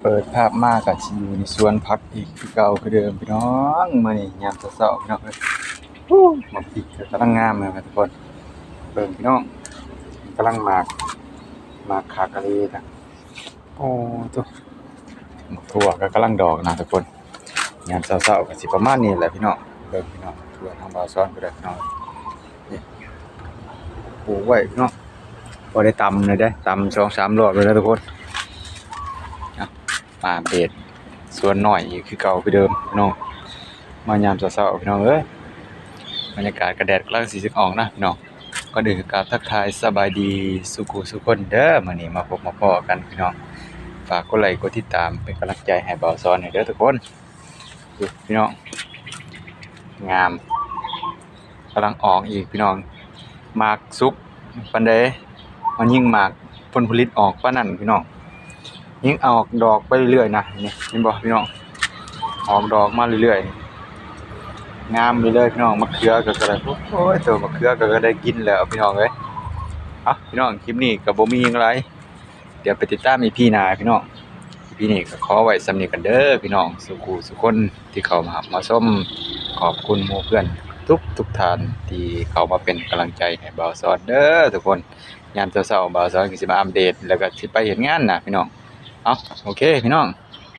เปิดภาพมากกับชิอยู่ในสวนพักอีกคือเก่าคือเดิมพี่น้องมื้อนี้ยามเช้าๆพี่น้องเอ้ยหมากพริกก็กำลังงามเลยครับทุกคนเบิ่งพี่น้องกำลังหมากขากะเลนะโอ้ตัวหมากถั่วก็กำลังดอกนะทุกคนยามเช้าๆก็สิประมาณนี้แหละพี่น้องเบิ่งพี่น้องทั่วทางบ่าวซ้อนก็ได้พี่น้องนี่ปลูกไว้พี่น้องบ่ได้ตำเลยเด้ตำ2-3 รอบเลยนะทุกคน มาเบดส่วนหน่อยอีกคือเก่าคือเดิมพี่น้องมายามเช้าๆพี่น้องเอ้ยบรรยากาศกระแดดกำลังสิออกนะพี่น้องก็ดื่มกับทักทายสบายดีสุขุสุขคนเด้อมื้อนี้มาพบมาพ้อกันพี่น้องฝากกดไลค์กดติดตามเป็นกำลังใจให้บ่าวซ้อนให้เด้อทุกคนดูพี่น้องงามกำลังออกอีกพี่น้องหมากสุกปานใดมันยิ่งหมากผลผลิตออกปานนั้นพี่น้องยิ่งออกดอกไปเรื่อยๆนะนี่เห็นบ่พี่น้องออกดอกมาเรื่อยๆงามเรื่อยๆพี่น้องมะเขือก็ได้โอ้ยตัวมะเขือก็ได้กินแล้วพี่น้องเอ้ยพี่น้องคลิปนี้ก็บ่มีหยังหลายเดี๋ยวไปติดตาม EP หน้าพี่น้อง EP นี้ก็ขอไว้สำนี้กันเด้อพี่น้องสุคนที่เข้ามาชมขอบคุณหมู่เพื่อนทุกท่านที่เข้ามาเป็นกำลังใจให้บ่าวสอนเด้อทุกคนยามเช้าๆบ่าวสอนก็สิมาอัปเดตแล้วก็สิไปเฮ็ดงานน่ะพี่น้องโอเคพี่น้อง